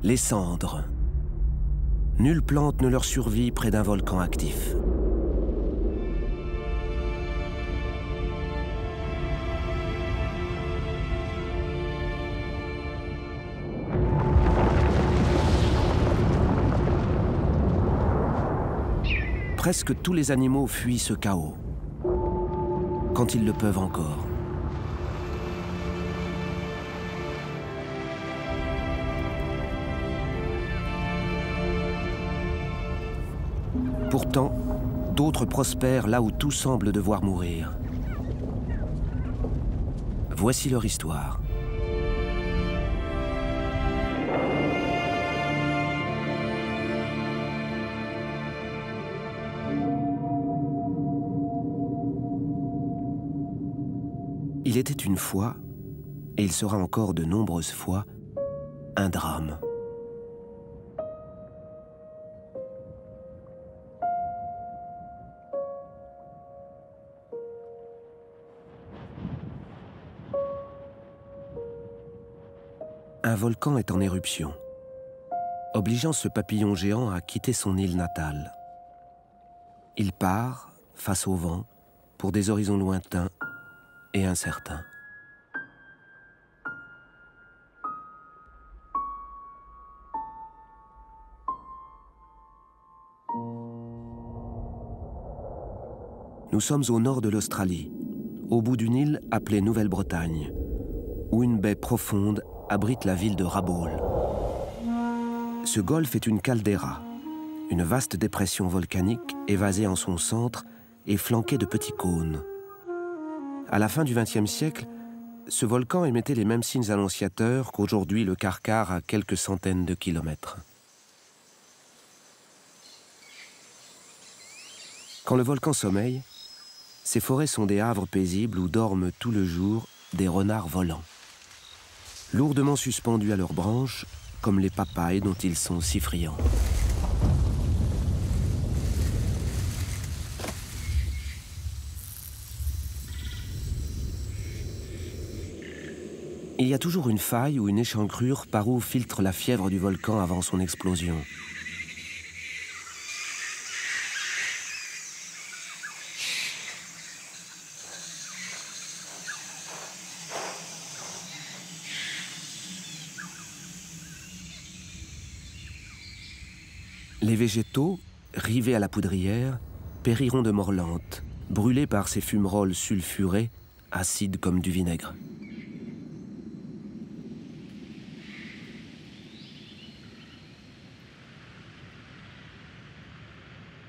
Les cendres. Nulle plante ne leur survit près d'un volcan actif. Presque tous les animaux fuient ce chaos, quand ils le peuvent encore. Pourtant, d'autres prospèrent là où tout semble devoir mourir. Voici leur histoire. Il était une fois, et il sera encore de nombreuses fois, un drame. Un volcan est en éruption, obligeant ce papillon géant à quitter son île natale. Il part, face au vent, pour des horizons lointains et incertains. Nous sommes au nord de l'Australie, au bout d'une île appelée Nouvelle-Bretagne, où une baie profonde abrite la ville de Rabaul. Ce golfe est une caldeira, une vaste dépression volcanique évasée en son centre et flanquée de petits cônes. À la fin du XXe siècle, ce volcan émettait les mêmes signes annonciateurs qu'aujourd'hui le Karkar à quelques centaines de kilomètres. Quand le volcan sommeille, ces forêts sont des havres paisibles où dorment tout le jour des renards volants. Lourdement suspendus à leurs branches, comme les papayes dont ils sont si friands. Il y a toujours une faille ou une échancrure par où filtre la fièvre du volcan avant son explosion. Les végétaux, rivés à la poudrière, périront de mort lente, brûlés par ces fumerolles sulfurées, acides comme du vinaigre.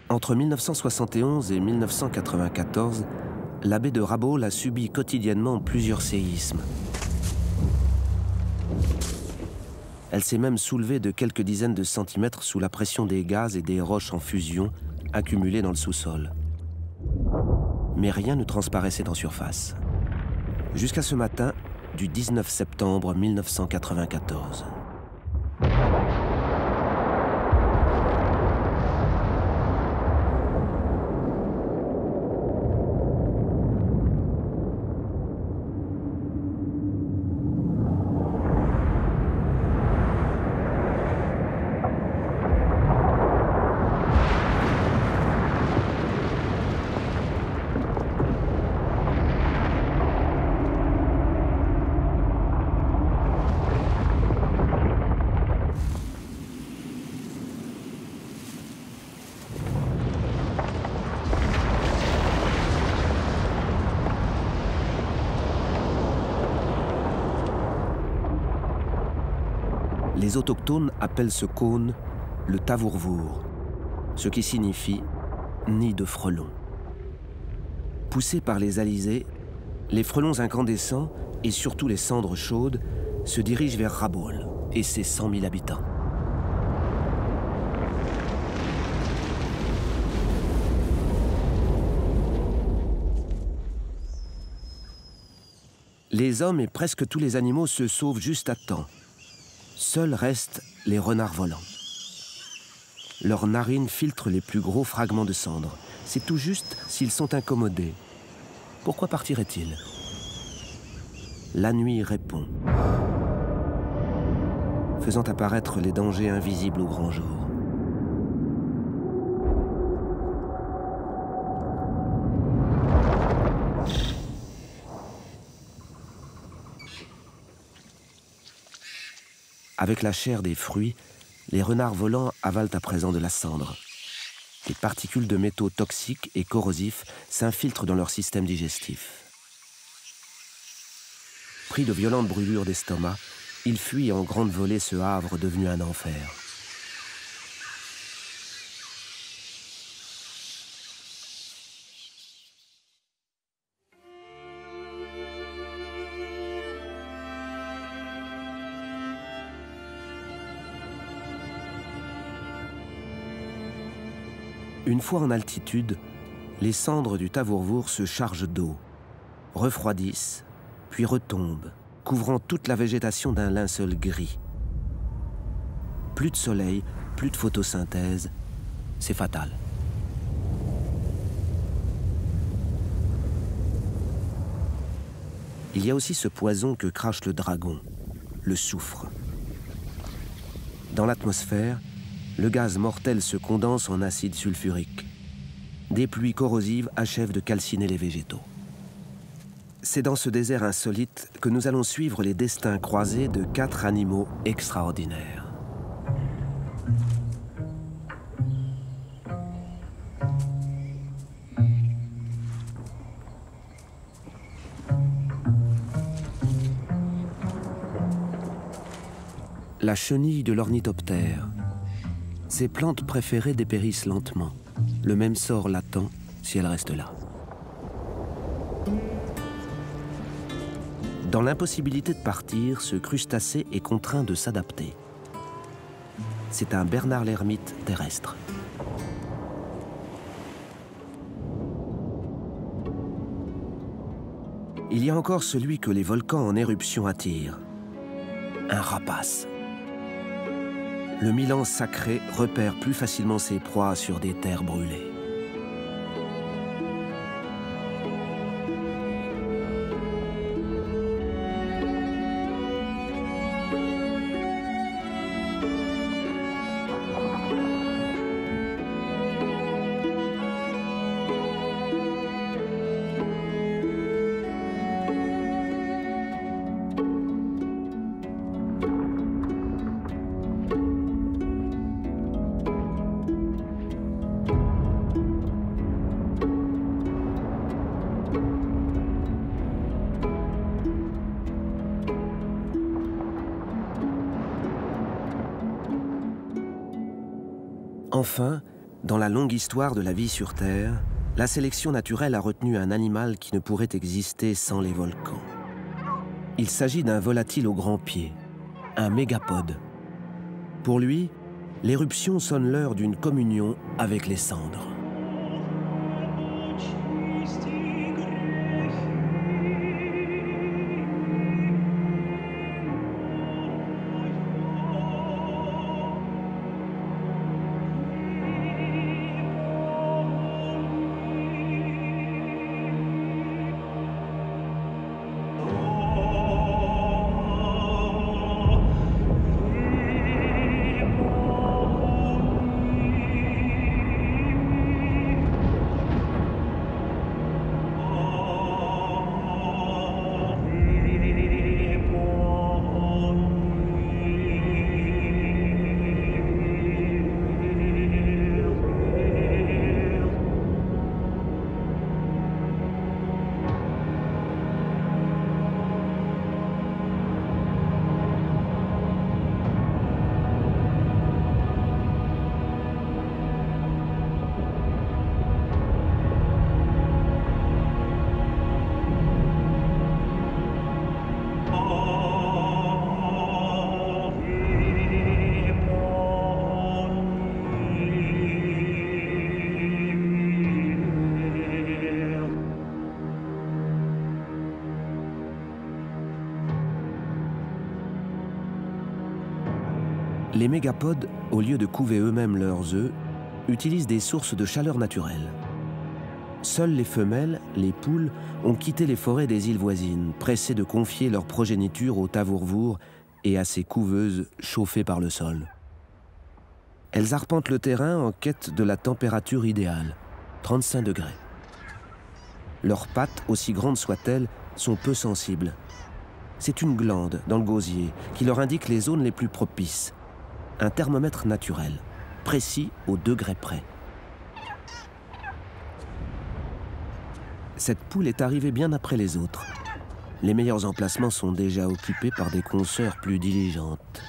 Entre 1971 et 1994, la baie de Rabaul a subi quotidiennement plusieurs séismes. Elle s'est même soulevée de quelques dizaines de centimètres sous la pression des gaz et des roches en fusion accumulées dans le sous-sol. Mais rien ne transparaissait en surface. Jusqu'à ce matin du 19 septembre 1994. Les autochtones appellent ce cône le Tavourvour, ce qui signifie « nid de frelons ». Poussés par les alizés, les frelons incandescents et surtout les cendres chaudes se dirigent vers Rabaul et ses 100 000 habitants. Les hommes et presque tous les animaux se sauvent juste à temps. Seuls restent les renards volants. Leurs narines filtrent les plus gros fragments de cendres. C'est tout juste s'ils sont incommodés. Pourquoi partiraient-ils? La nuit répond. faisant apparaître les dangers invisibles au grand jour. Avec la chair des fruits, les renards volants avalent à présent de la cendre. Des particules de métaux toxiques et corrosifs s'infiltrent dans leur système digestif. Pris de violentes brûlures d'estomac, ils fuient en grande volée ce havre devenu un enfer. Une fois en altitude, les cendres du Tavurvur se chargent d'eau, refroidissent, puis retombent, couvrant toute la végétation d'un linceul gris. Plus de soleil, plus de photosynthèse, c'est fatal. Il y a aussi ce poison que crache le dragon, le soufre. Dans l'atmosphère, le gaz mortel se condense en acide sulfurique. Des pluies corrosives achèvent de calciner les végétaux. C'est dans ce désert insolite que nous allons suivre les destins croisés de 4 animaux extraordinaires. La chenille de l'ornithoptère. Ces plantes préférées dépérissent lentement. Le même sort l'attend si elle reste là. Dans l'impossibilité de partir, ce crustacé est contraint de s'adapter. C'est un Bernard l'ermite terrestre. Il y a encore celui que les volcans en éruption attirent. Un rapace. Le Milan sacré repère plus facilement ses proies sur des terres brûlées. Enfin, dans la longue histoire de la vie sur Terre, la sélection naturelle a retenu un animal qui ne pourrait exister sans les volcans. Il s'agit d'un volatile au grand pied, un mégapode. Pour lui, l'éruption sonne l'heure d'une communion avec les cendres. Les mégapodes, au lieu de couver eux-mêmes leurs œufs, utilisent des sources de chaleur naturelle. Seules les femelles, les poules, ont quitté les forêts des îles voisines, pressées de confier leur progéniture au Tavurvur et à ses couveuses chauffées par le sol. Elles arpentent le terrain en quête de la température idéale, 35 degrés. Leurs pattes, aussi grandes soient-elles, sont peu sensibles. C'est une glande dans le gosier qui leur indique les zones les plus propices. Un thermomètre naturel, précis au degré près. Cette poule est arrivée bien après les autres. Les meilleurs emplacements sont déjà occupés par des consoeurs plus diligentes.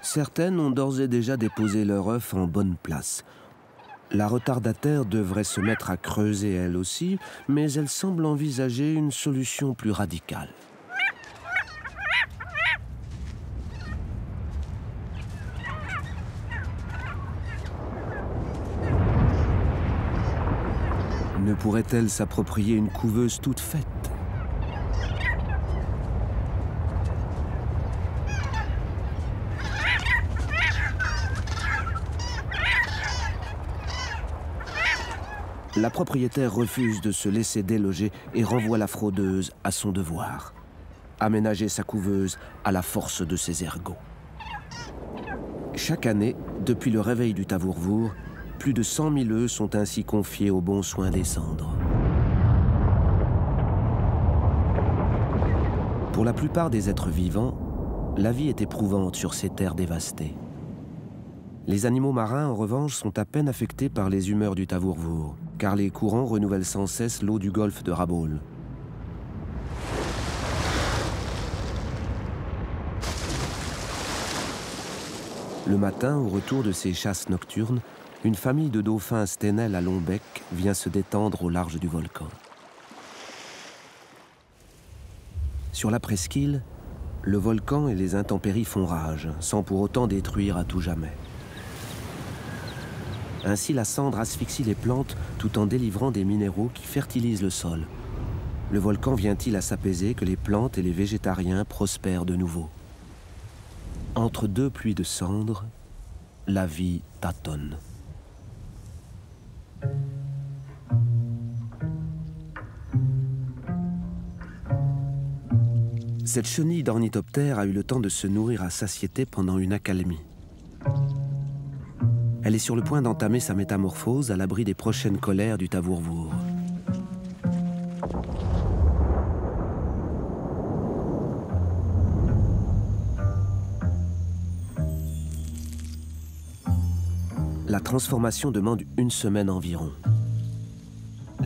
Certaines ont d'ores et déjà déposé leur œuf en bonne place. La retardataire devrait se mettre à creuser elle aussi, mais elle semble envisager une solution plus radicale. Ne pourrait-elle s'approprier une couveuse toute faite ? La propriétaire refuse de se laisser déloger et renvoie la fraudeuse à son devoir. Aménager sa couveuse à la force de ses ergots. Chaque année, depuis le réveil du Tavourvour, plus de 100 000 œufs sont ainsi confiés aux bons soins des cendres. Pour la plupart des êtres vivants, la vie est éprouvante sur ces terres dévastées. Les animaux marins, en revanche, sont à peine affectés par les humeurs du Tavourvour, car les courants renouvellent sans cesse l'eau du golfe de Rabaul. Le matin, au retour de ces chasses nocturnes, une famille de dauphins stènels à long bec vient se détendre au large du volcan. Sur la presqu'île, le volcan et les intempéries font rage, sans pour autant détruire à tout jamais. Ainsi, la cendre asphyxie les plantes tout en délivrant des minéraux qui fertilisent le sol. Le volcan vient-il à s'apaiser que les plantes et les végétariens prospèrent de nouveau. Entre deux pluies de cendres, la vie tâtonne. Cette chenille d'ornithoptère a eu le temps de se nourrir à satiété pendant une accalmie. Elle est sur le point d'entamer sa métamorphose à l'abri des prochaines colères du Tavourvour. La transformation demande une semaine environ.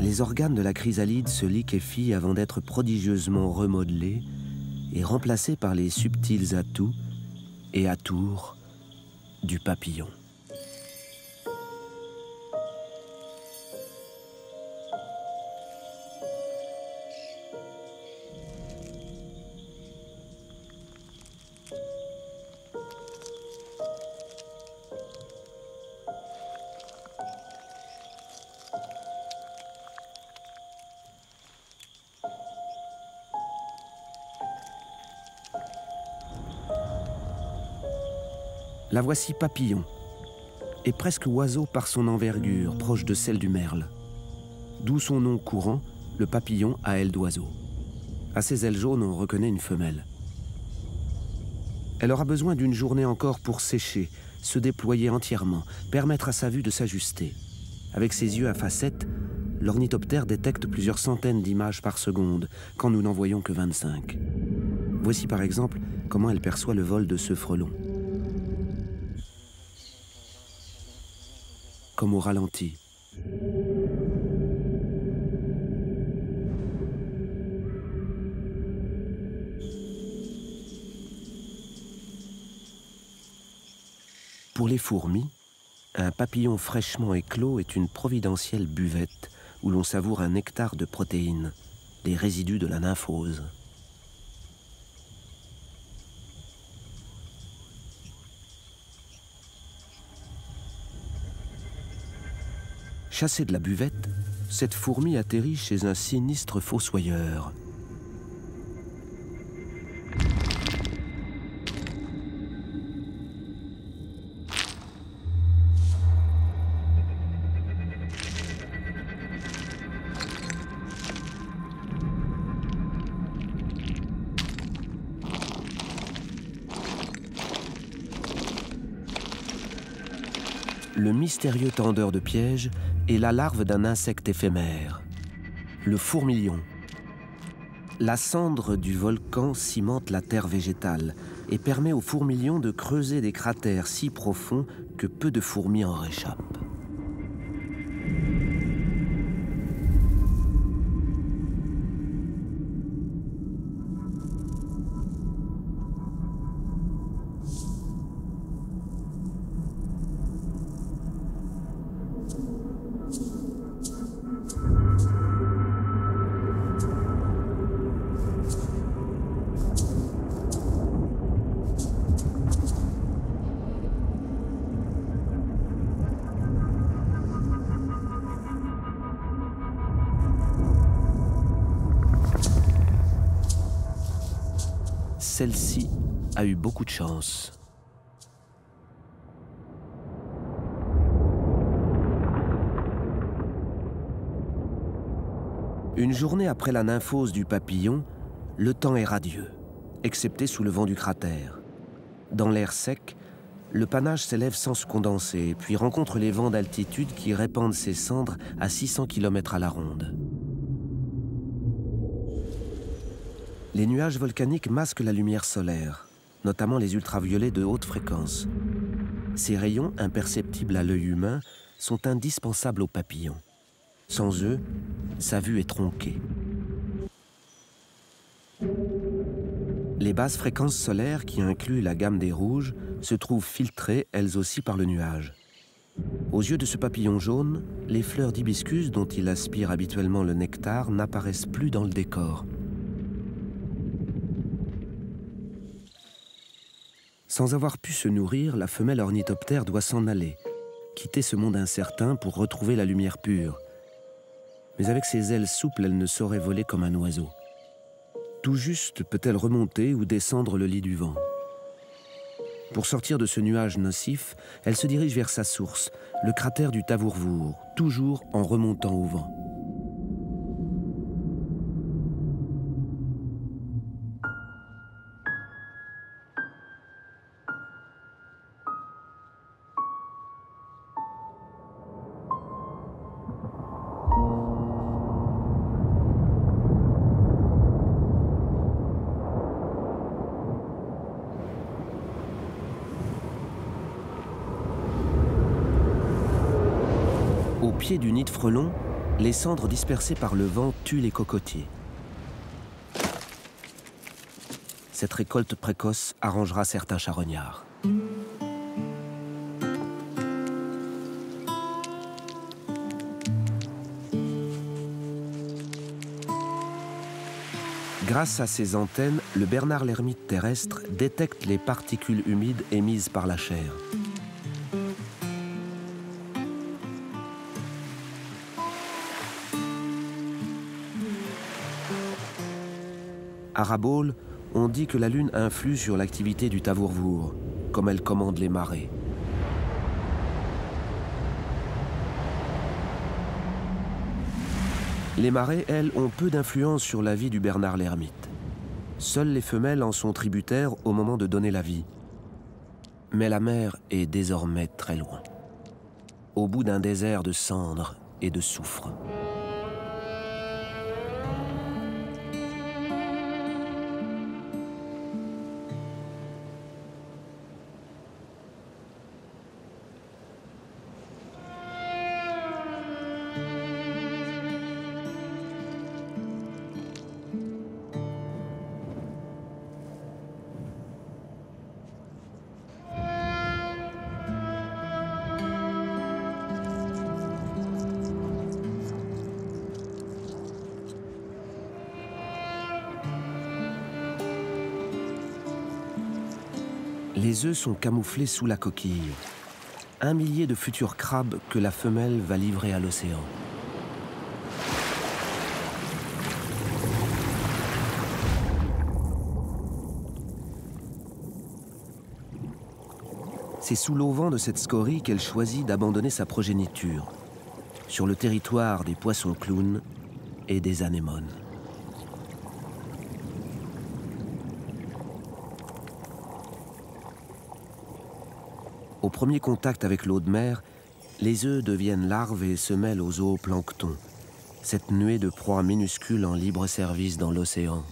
Les organes de la chrysalide se liquéfient avant d'être prodigieusement remodelés et remplacés par les subtils atouts et atours du papillon. La voici papillon, et presque oiseau par son envergure, proche de celle du merle. D'où son nom courant, le papillon à ailes d'oiseau. À ses ailes jaunes, on reconnaît une femelle. Elle aura besoin d'une journée encore pour sécher, se déployer entièrement, permettre à sa vue de s'ajuster. Avec ses yeux à facettes, l'ornithoptère détecte plusieurs centaines d'images par seconde, quand nous n'en voyons que 25. Voici par exemple comment elle perçoit le vol de ce frelon. Comme au ralenti. Pour les fourmis, un papillon fraîchement éclos est une providentielle buvette où l'on savoure un nectar de protéines, des résidus de la nymphose. Chassée de la buvette, cette fourmi atterrit chez un sinistre fossoyeur. le mystérieux tendeur de pièges est la larve d'un insecte éphémère, le fourmilion. La cendre du volcan cimente la terre végétale et permet au fourmilion de creuser des cratères si profonds que peu de fourmis en réchappent. Celle-ci a eu beaucoup de chance. Une journée après la nymphose du papillon, le temps est radieux, excepté sous le vent du cratère. Dans l'air sec, le panache s'élève sans se condenser, puis rencontre les vents d'altitude qui répandent ses cendres à 600 km à la ronde. Les nuages volcaniques masquent la lumière solaire, notamment les ultraviolets de haute fréquence. Ces rayons, imperceptibles à l'œil humain, sont indispensables aux papillons. Sans eux, sa vue est tronquée. Les basses fréquences solaires, qui incluent la gamme des rouges, se trouvent filtrées, elles aussi, par le nuage. Aux yeux de ce papillon jaune, les fleurs d'hibiscus dont il aspire habituellement le nectar n'apparaissent plus dans le décor. Sans avoir pu se nourrir, la femelle ornithoptère doit s'en aller, quitter ce monde incertain pour retrouver la lumière pure. Mais avec ses ailes souples, elle ne saurait voler comme un oiseau. Tout juste peut-elle remonter ou descendre le lit du vent. Pour sortir de ce nuage nocif, elle se dirige vers sa source, le cratère du Tavourvour, toujours en remontant au vent. Au pied du nid de frelons, les cendres dispersées par le vent tuent les cocotiers. Cette récolte précoce arrangera certains charognards. Grâce à ses antennes, le Bernard l'ermite terrestre détecte les particules humides émises par la chair. À Rabaul, on dit que la Lune influe sur l'activité du Tavourvour, comme elle commande les marées. Les marées, elles, ont peu d'influence sur la vie du Bernard l'ermite. Seules les femelles en sont tributaires au moment de donner la vie. Mais la mer est désormais très loin, au bout d'un désert de cendres et de soufre. Les œufs sont camouflés sous la coquille. 1 millier de futurs crabes que la femelle va livrer à l'océan. C'est sous l'auvent de cette scorie qu'elle choisit d'abandonner sa progéniture, sur le territoire des poissons clowns et des anémones. Au premier contact avec l'eau de mer, Les œufs deviennent larves et se mêlent au zooplancton, cette nuée de proies minuscules en libre service dans l'océan.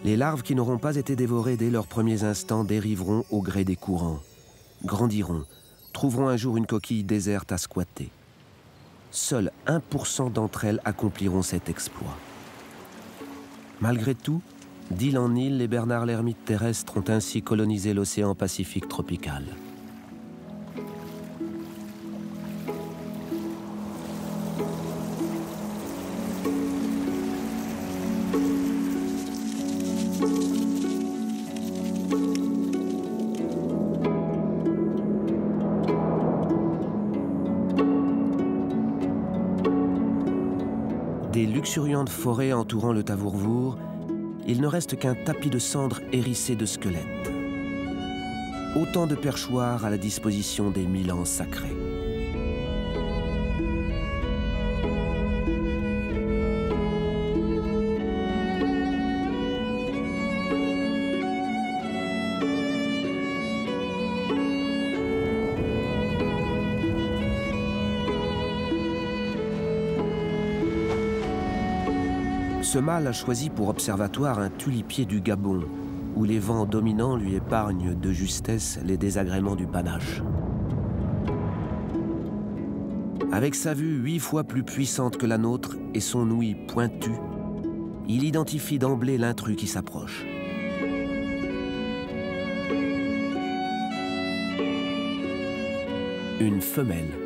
Les larves qui n'auront pas été dévorées dès leurs premiers instants dériveront au gré des courants, grandiront, trouveront un jour une coquille déserte à squatter. Seuls 1% d'entre elles accompliront cet exploit. Malgré tout, d'île en île, les Bernard l'ermite terrestres ont ainsi colonisé l'océan Pacifique tropical. Des luxuriantes forêts entourant le Tavourvour, il ne reste qu'un tapis de cendres hérissé de squelettes. Autant de perchoirs à la disposition des 1000 ans sacrés. Ce mâle a choisi pour observatoire un tulipier du Gabon, où les vents dominants lui épargnent de justesse les désagréments du panache. Avec sa vue 8 fois plus puissante que la nôtre et son ouïe pointue, il identifie d'emblée l'intrus qui s'approche. Une femelle.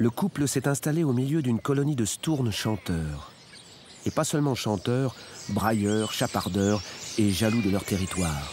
Le couple s'est installé au milieu d'une colonie de stournes chanteurs. Et pas seulement chanteurs, brailleurs, chapardeurs et jaloux de leur territoire.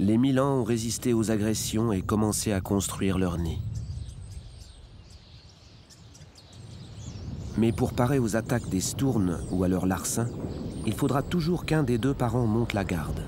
Les 1000 ans ont résisté aux agressions et commencé à construire leur nid. Mais pour parer aux attaques des stournes ou à leurs larcins, il faudra toujours qu'un des deux parents monte la garde.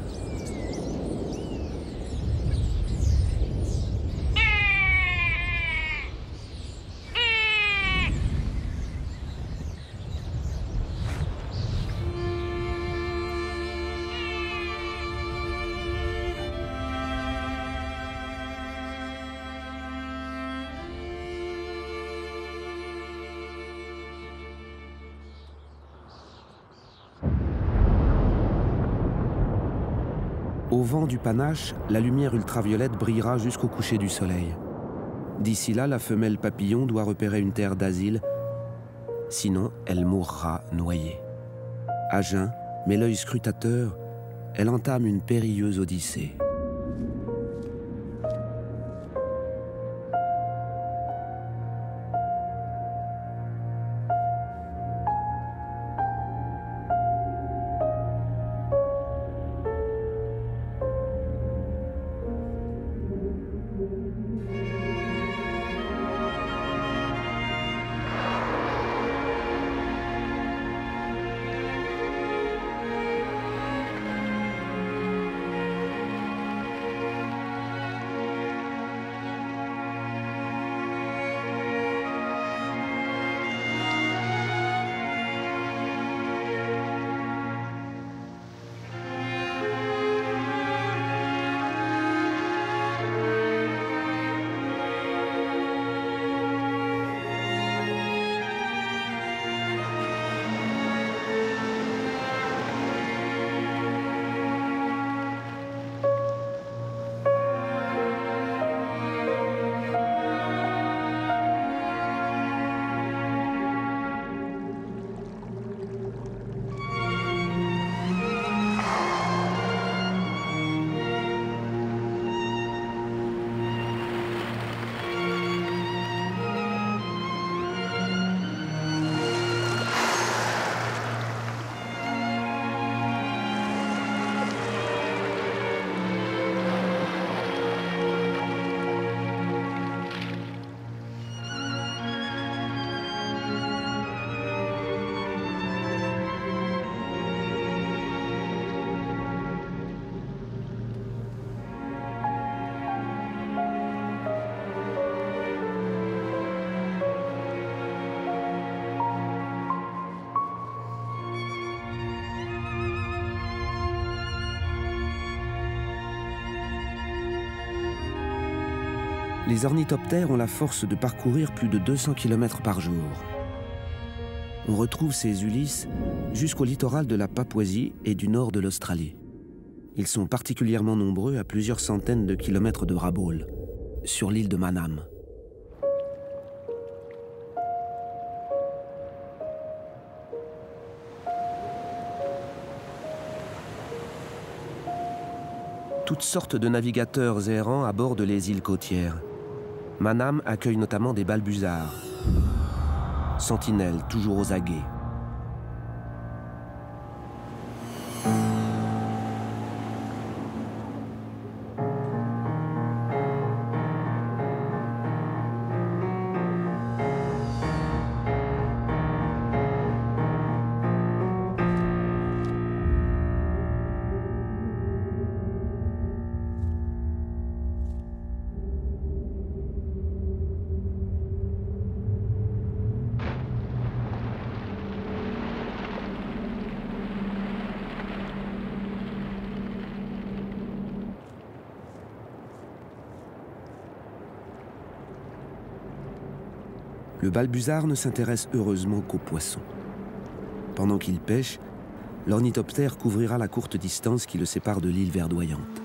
Au vent du panache, la lumière ultraviolette brillera jusqu'au coucher du soleil. D'ici là, la femelle papillon doit repérer une terre d'asile, sinon elle mourra noyée. À jeun, mais l'œil scrutateur, elle entame une périlleuse odyssée. Les ornithoptères ont la force de parcourir plus de 200 km par jour. On retrouve ces Ulysses jusqu'au littoral de la Papouasie et du nord de l'Australie. Ils sont particulièrement nombreux à plusieurs centaines de kilomètres de Rabaul, sur l'île de Manam. Toutes sortes de navigateurs errants abordent les îles côtières. Manam accueille notamment des balbuzards, sentinelles toujours aux aguets. Le balbuzard ne s'intéresse heureusement qu'aux poissons. Pendant qu'il pêche, l'ornithoptère couvrira la courte distance qui le sépare de l'île verdoyante.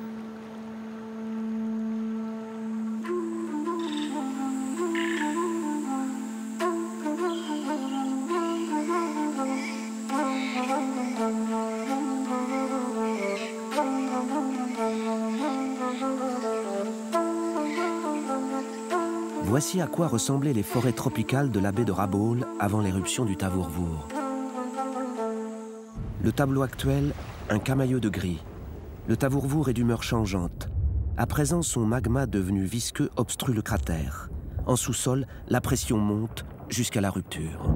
Voici à quoi ressemblaient les forêts tropicales de la baie de Rabaul avant l'éruption du Tavourvour. Le tableau actuel, un camailleux de gris. Le Tavourvour est d'humeur changeante. À présent, son magma devenu visqueux obstrue le cratère. En sous-sol, la pression monte jusqu'à la rupture.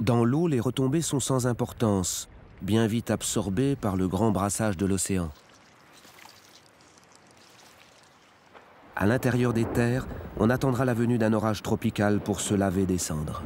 Dans l'eau, les retombées sont sans importance, bien vite absorbées par le grand brassage de l'océan. À l'intérieur des terres, on attendra la venue d'un orage tropical pour se laver des cendres.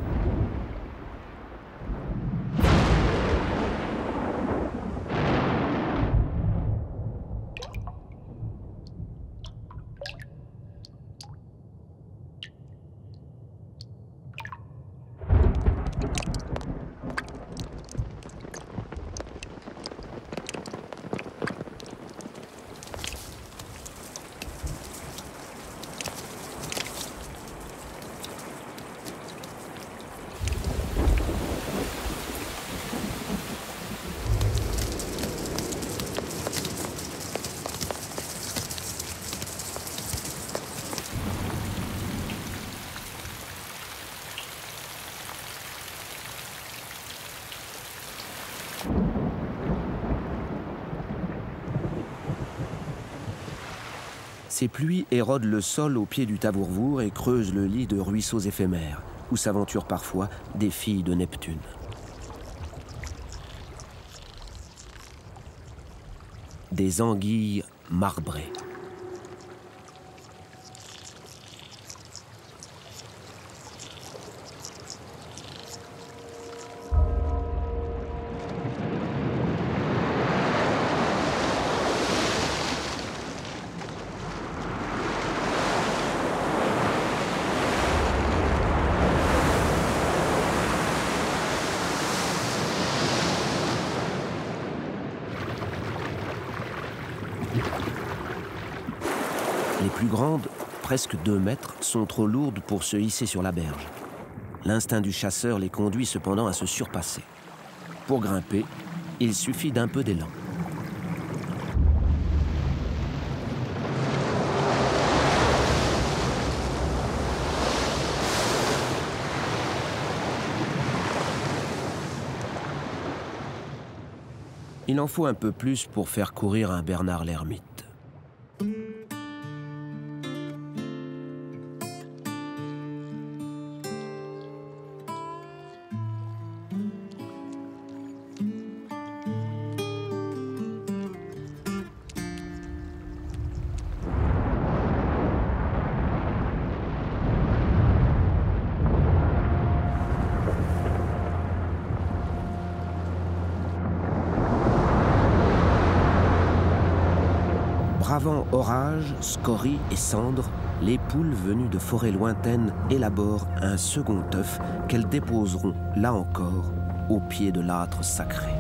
Ces pluies érodent le sol au pied du Tavourvour et creusent le lit de ruisseaux éphémères, où s'aventurent parfois des filles de Neptune. Des anguilles marbrées. Les plus grandes, presque 2 mètres, sont trop lourdes pour se hisser sur la berge. L'instinct du chasseur les conduit cependant à se surpasser. Pour grimper, il suffit d'un peu d'élan. Il en faut un peu plus pour faire courir un Bernard l'ermite. Bravant orage, scories et cendres, les poules venues de forêts lointaines élaborent un second œuf qu'elles déposeront, là encore, au pied de l'âtre sacré.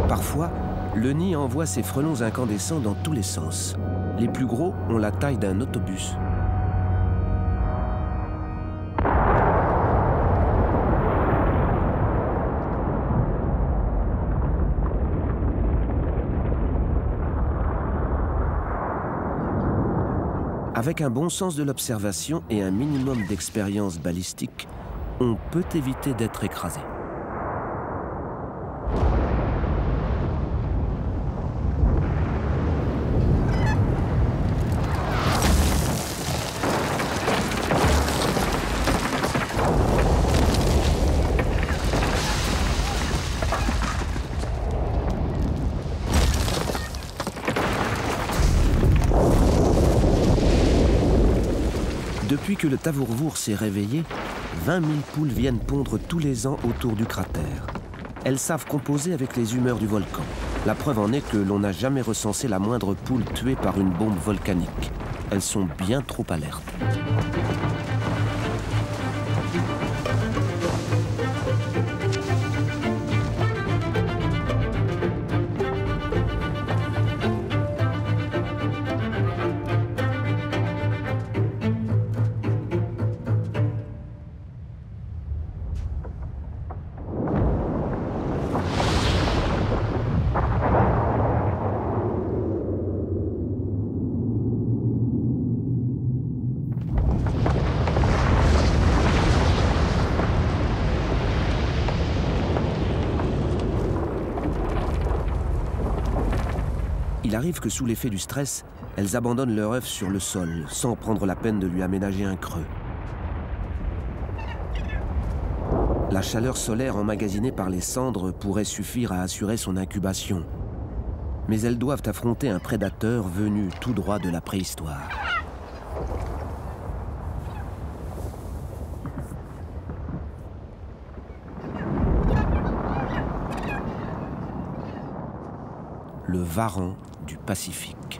Parfois, le nid envoie ses frelons incandescents dans tous les sens. Les plus gros ont la taille d'un autobus. Avec un bon sens de l'observation et un minimum d'expérience balistique, on peut éviter d'être écrasé. Depuis que le Tavourvour s'est réveillé, 20 000 poules viennent pondre tous les ans autour du cratère. Elles savent composer avec les humeurs du volcan. La preuve en est que l'on n'a jamais recensé la moindre poule tuée par une bombe volcanique. Elles sont bien trop alertes. Il arrive que sous l'effet du stress, elles abandonnent leur œuf sur le sol, sans prendre la peine de lui aménager un creux. La chaleur solaire emmagasinée par les cendres pourrait suffire à assurer son incubation. Mais elles doivent affronter un prédateur venu tout droit de la préhistoire. Le varan du Pacifique.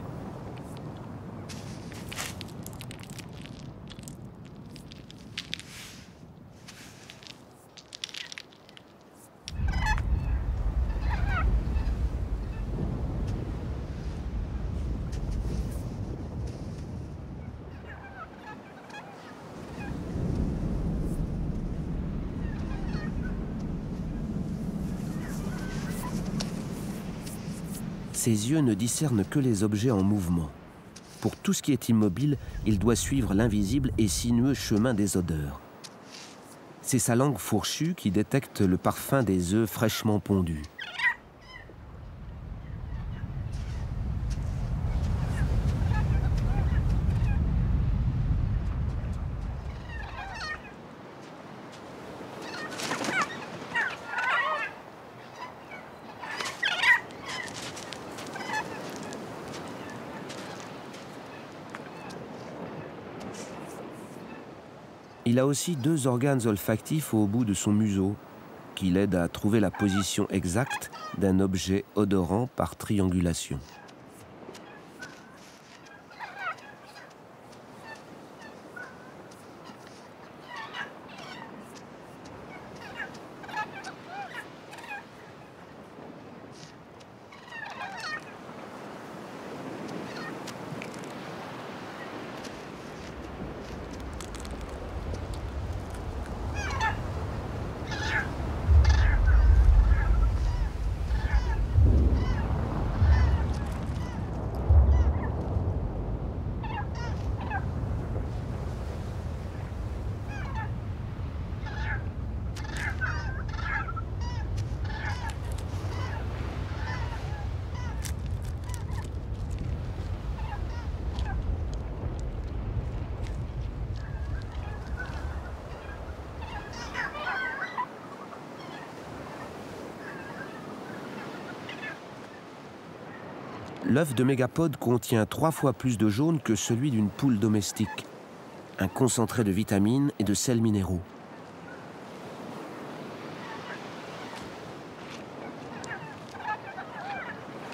Ses yeux ne discernent que les objets en mouvement. Pour tout ce qui est immobile, il doit suivre l'invisible et sinueux chemin des odeurs. C'est sa langue fourchue qui détecte le parfum des œufs fraîchement pondus. Il a aussi 2 organes olfactifs au bout de son museau, qui l'aident à trouver la position exacte d'un objet odorant par triangulation. L'œuf de mégapode contient 3 fois plus de jaune que celui d'une poule domestique, un concentré de vitamines et de sels minéraux.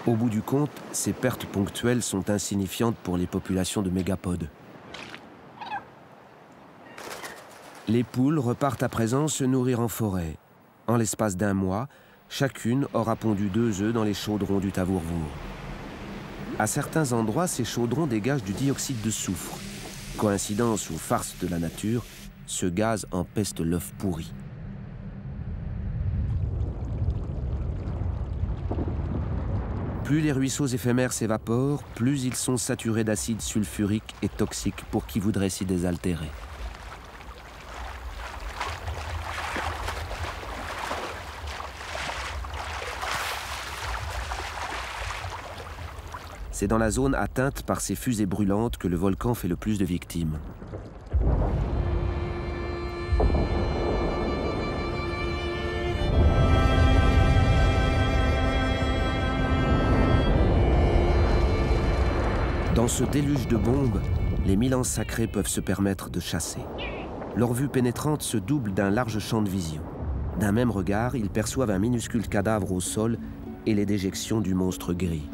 Au bout du compte, ces pertes ponctuelles sont insignifiantes pour les populations de mégapodes. Les poules repartent à présent se nourrir en forêt. En l'espace d'1 mois, chacune aura pondu 2 œufs dans les chaudrons du Tavourvour. À certains endroits, ces chaudrons dégagent du dioxyde de soufre. Coïncidence ou farce de la nature, ce gaz empeste l'œuf pourri. Plus les ruisseaux éphémères s'évaporent, plus ils sont saturés d'acide sulfurique et toxique pour qui voudrait s'y désaltérer. C'est dans la zone atteinte par ces fusées brûlantes que le volcan fait le plus de victimes. Dans ce déluge de bombes, les milans sacrés peuvent se permettre de chasser. Leur vue pénétrante se double d'un large champ de vision. D'un même regard, ils perçoivent un minuscule cadavre au sol et les déjections du monstre gris.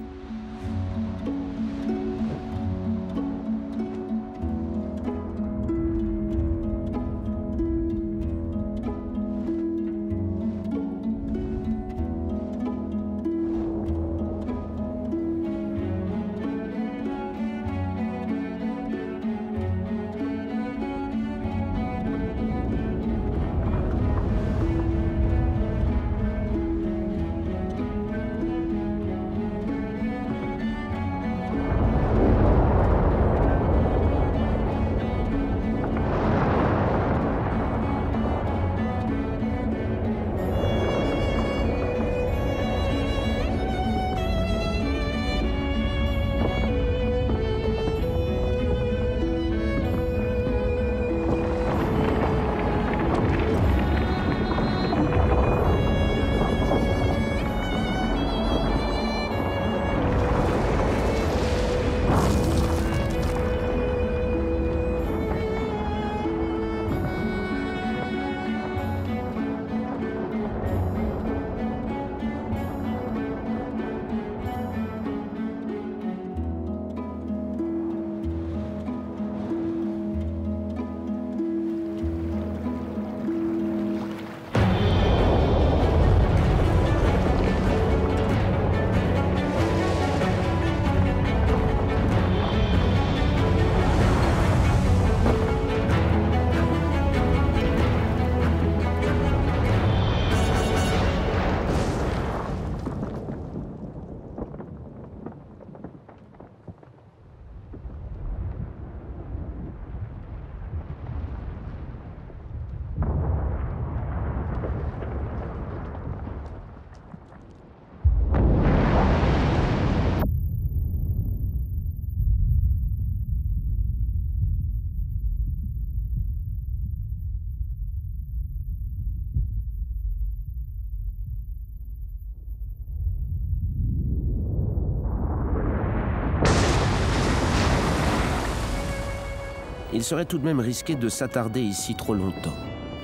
Il serait tout de même risqué de s'attarder ici trop longtemps.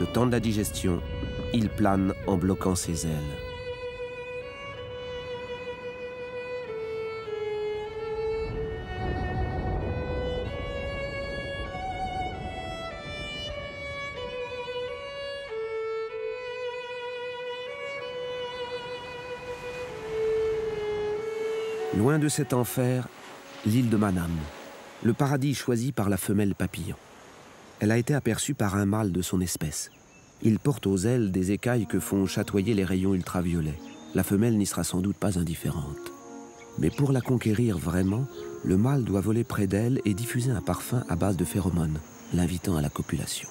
Le temps de la digestion, il plane en bloquant ses ailes. Loin de cet enfer, l'île de Manam, le paradis choisi par la femelle papillon. Elle a été aperçue par un mâle de son espèce. Il porte aux ailes des écailles que font chatoyer les rayons ultraviolets. La femelle n'y sera sans doute pas indifférente. Mais pour la conquérir vraiment, le mâle doit voler près d'elle et diffuser un parfum à base de phéromones, l'invitant à la copulation.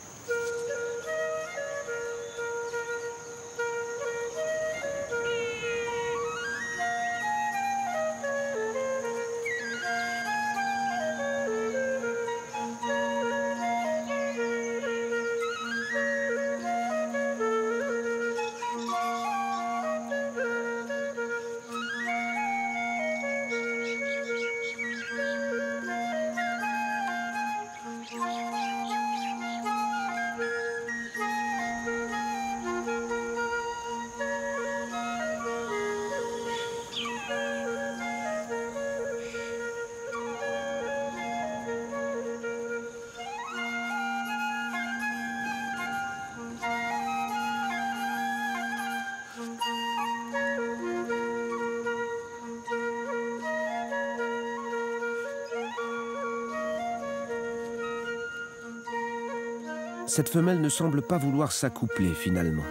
Cette femelle ne semble pas vouloir s'accoupler finalement.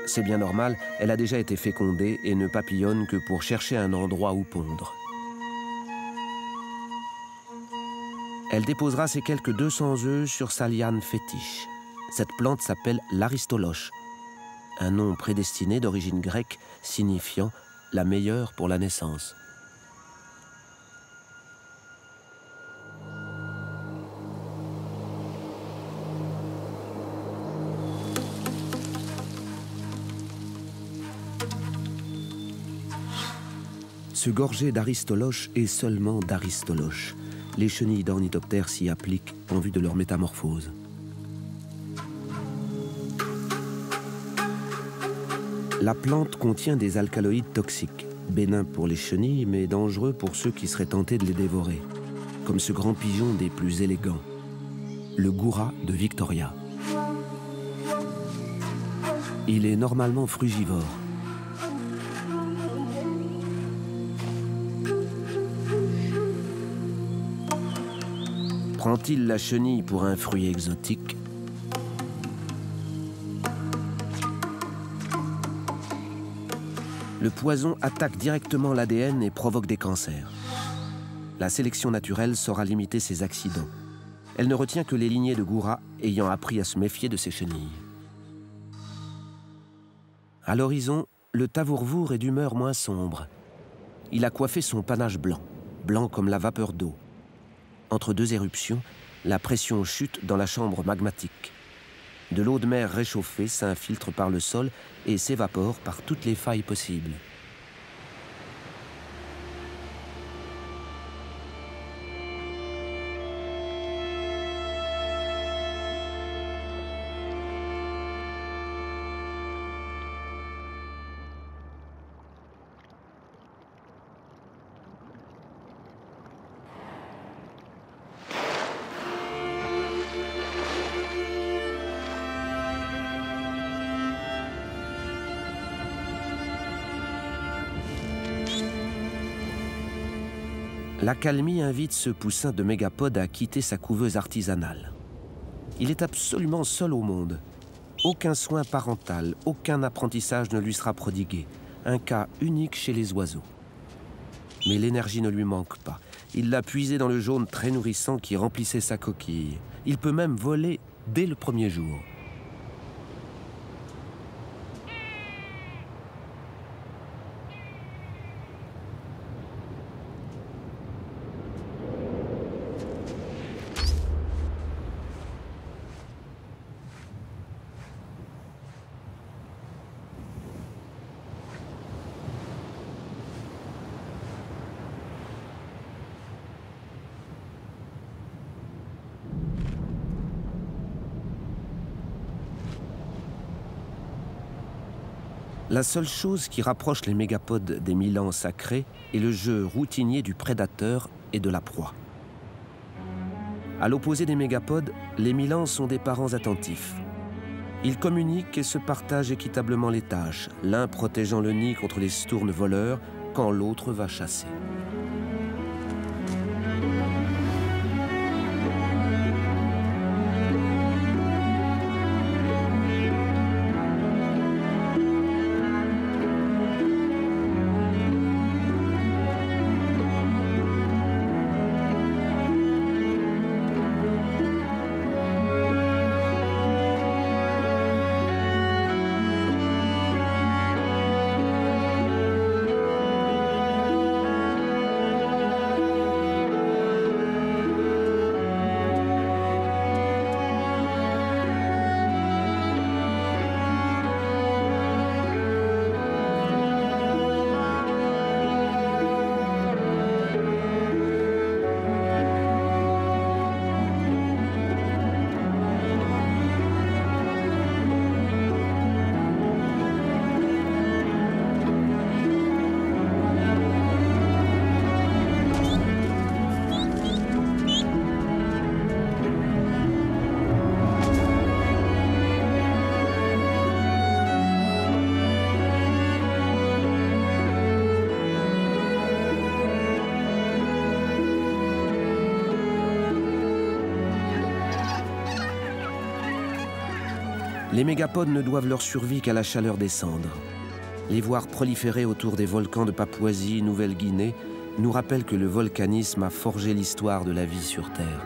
C'est bien normal, elle a déjà été fécondée et ne papillonne que pour chercher un endroit où pondre. Elle déposera ses quelques 200 œufs sur sa liane fétiche. Cette plante s'appelle l'aristoloche, un nom prédestiné d'origine grecque signifiant « la meilleure pour la naissance ». Se gorger d'aristoloche et seulement d'aristoloche. Les chenilles d'ornithoptères s'y appliquent en vue de leur métamorphose. La plante contient des alcaloïdes toxiques, bénins pour les chenilles mais dangereux pour ceux qui seraient tentés de les dévorer, comme ce grand pigeon des plus élégants, le goura de Victoria. Il est normalement frugivore. Prend-il la chenille pour un fruit exotique? Le poison attaque directement l'ADN et provoque des cancers. La sélection naturelle saura limiter ces accidents. Elle ne retient que les lignées de goura ayant appris à se méfier de ces chenilles. À l'horizon, le tavourvour est d'humeur moins sombre. Il a coiffé son panache blanc, blanc comme la vapeur d'eau. Entre deux éruptions, la pression chute dans la chambre magmatique. De l'eau de mer réchauffée s'infiltre par le sol et s'évapore par toutes les failles possibles. L'accalmie invite ce poussin de mégapode à quitter sa couveuse artisanale. Il est absolument seul au monde. Aucun soin parental, aucun apprentissage ne lui sera prodigué. Un cas unique chez les oiseaux. Mais l'énergie ne lui manque pas. Il l'a puisée dans le jaune très nourrissant qui remplissait sa coquille. Il peut même voler dès le premier jour. La seule chose qui rapproche les mégapodes des milans sacrés est le jeu routinier du prédateur et de la proie. À l'opposé des mégapodes, les milans sont des parents attentifs. Ils communiquent et se partagent équitablement les tâches, l'un protégeant le nid contre les stournes voleurs quand l'autre va chasser. Les mégapodes ne doivent leur survie qu'à la chaleur des cendres. Les voir proliférer autour des volcans de Papouasie, Nouvelle-Guinée, nous rappelle que le volcanisme a forgé l'histoire de la vie sur Terre.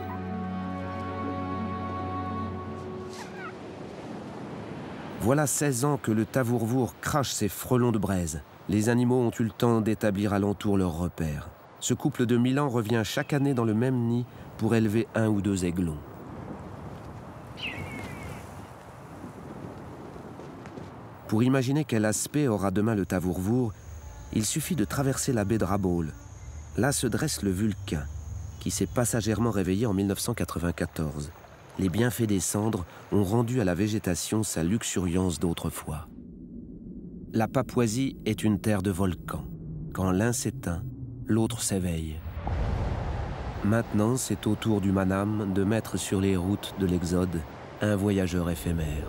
Voilà 16 ans que le Tavourvour crache ses frelons de braise. Les animaux ont eu le temps d'établir alentour leurs repères. Ce couple de milans revient chaque année dans le même nid pour élever 1 ou 2 aiglons. Pour imaginer quel aspect aura demain le Tavourvour, il suffit de traverser la baie de Rabaul. Là se dresse le Vulcain, qui s'est passagèrement réveillé en 1994. Les bienfaits des cendres ont rendu à la végétation sa luxuriance d'autrefois. La Papouasie est une terre de volcans. Quand l'un s'éteint, l'autre s'éveille. Maintenant, c'est au tour du Manam de mettre sur les routes de l'Exode un voyageur éphémère.